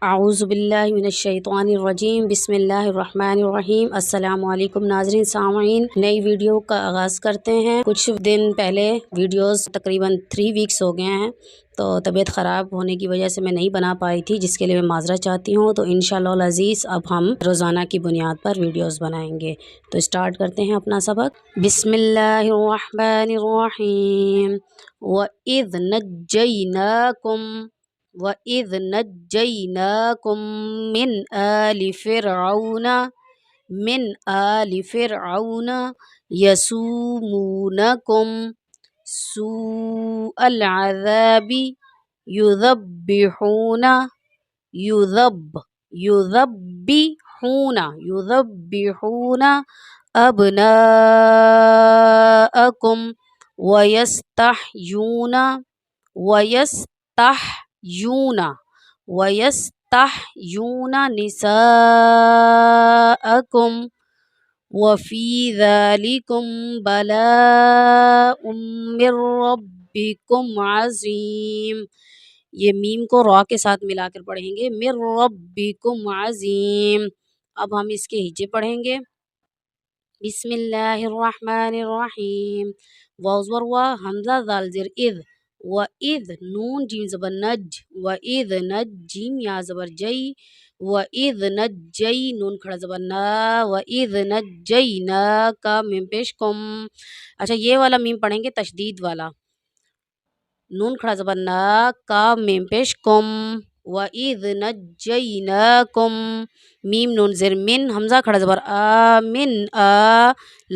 اعوذ باللہ من الشیطان الرجیم، بسم اللہ الرحمن الرحیم۔ السلام علیکم ناظرین سامعین، نئی ویڈیو کا آغاز کرتے ہیں۔ کچھ دن پہلے ویڈیوز تقریباً 3 ویکس ہو گئے ہیں، تو طبیعت خراب ہونے کی وجہ سے میں نہیں بنا پائی تھی، جس کے لیے میں معذرت چاہتی ہوں۔ تو انشاءاللہ العزیز اب ہم روزانہ کی بنیاد پر ویڈیوز بنائیں گے۔ تو اسٹارٹ کرتے ہیں اپنا سبق۔ بسم اللہ الرحمن الرحیم۔ وَإِذْ نَجَّيْنَاكُمْ وَإِذْ نَجَّيْنَاكُمْ مِنْ آلِ فِرْعَوْنَ يَسُومُونَكُمْ سُوءَ الْعَذَابِ يُذَبِّحُونَ أَبْنَاءَكُمْ وَيَسْتَحْيُونَ نِسَاءَكُمْ وَفِي ذَلِكُمْ بَلَاءٌ مِّن رَّبِّكُمْ عَظِيمٌ۔ یہ میم کو را کے ساتھ ملا کر پڑھیں گے، مِن رَّبِّكُمْ عَظِيمٌ۔ اب ہم اس کے ہجے پڑھیں گے۔ بسم اللہ الرحمن الرحیم۔ واو زبر وا، حمزہ ذال زیر اذ، وَإِذْ نون جیم زبر نج، وَإِذْ نج جیم یا زبر جئی، وَإِذْ نجئی نون کھڑا زبر نا، وَإِذْ نجیناک میم پیش کم۔ اچھا یہ والا میم پڑھیں گے تشدید والا، نون کھڑا زبر نا، کا میم پیش کم، وَإِذْ نَجَّيْنَاكُمْ میم نون زیر من، حمزہ کھڑا زبر آ، من آ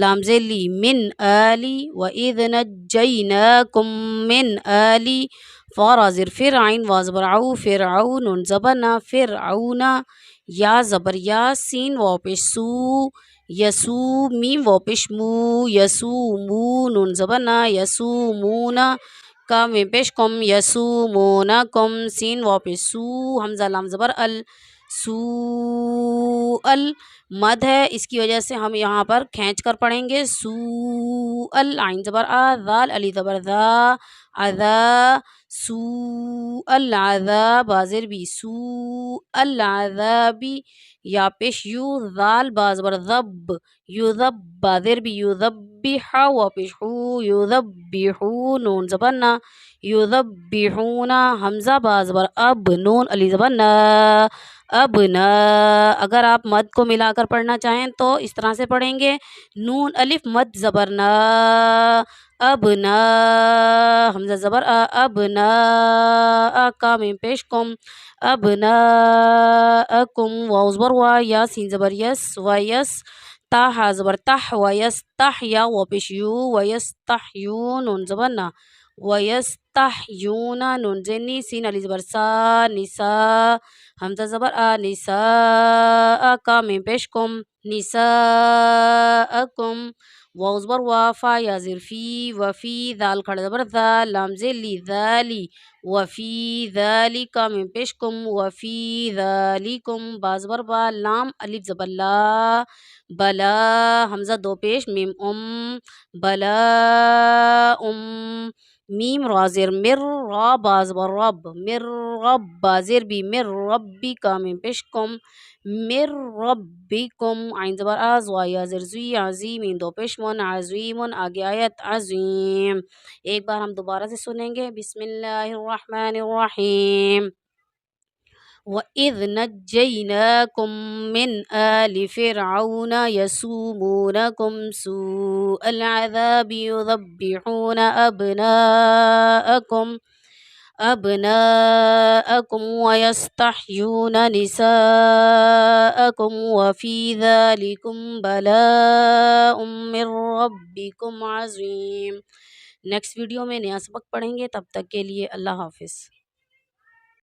لام ذیلی من آلی، وَإِذْ نَجَّيْنَاكُمْ مِنْ آلی فا را زیر فر عین وا زبر عو، فرعو نون زبر نا، فرعون یا زبر یا، سین واو پیش سو، یسو میم واو پیش مو، یسومو نون زبر نا، یسومون کا میم پیش کم، یسومونکم سین واو پیش سو، حمزہ لام زبر ال، سو ال مد ہے، اس کی وجہ سے ہم یہاں پر کھینچ کر پڑھیں گے، سو ال عین زبر آ، ذال علی زبر ذا، عذا سو العذاب بازر بھی، سو العذابی یا پیش یو، ذال با زبر ذب، یذب بازر بھی، یذبح و پیش ہو، یذبحو نون زبر نا، یذبحون حمزہ با زبر اب، نون علی زبر نا، ابنا۔ اگر آپ مد کو ملا کر پڑھنا چاہیں تو اس طرح سے پڑھیں گے، نون الف مد زبر نا، ابنا حمزہ زبر آ، ابنا کا میم پیش کم، ابناءکم واو زبر وا، یا سین زبر یس، ویس تا ہا زبر تح، ویستحیا و پیش یو، ویستحیون نون زبر نا، ویستحیون نون زینی سین علی زبر سا، نسا حمزہ زبر آ، نساء کا میم پیش کم، نساءکم واو زبر وا، فا یا زیر فی، وفی ذال کھڑا زبر ذا، لام ذیلی ذالی، وفی ذالک میم پیش کم، وفی ذالکم با زبر با، لام الف زبر لا، بلا حمزہ دو پیش میم بلا میم را زیر مر، را با زبر رب، مر رب بازر بھی، مر ربی کا میم پیش کم، مر ربکم عین زبر آز، وا یا زیر زوی، عظیم این دو پیش من، عظیم آگے آیت عظیم۔ ایک بار ہم دوبارہ سے سنیں گے۔ بسم اللہ الرحمن الرحیم۔ وَإِذْ نَجَّيْنَاكُمْ مِنْ آلِ فِرْعَوْنَ يَسُومُونَكُمْ سُوءَ الْعَذَابِ يُذَبِّحُونَ أَبْنَاءَكُمْ وَيَسْتَحْيُونَ نِسَاءَكُمْ وَفِي ذَلِكُمْ بَلَاءٌ مِّن رَّبِّكُمْ عَظِيمٌ۔ نیکسٹ ویڈیو میں نیا سبق پڑھیں گے، تب تک کے لیے اللہ حافظ۔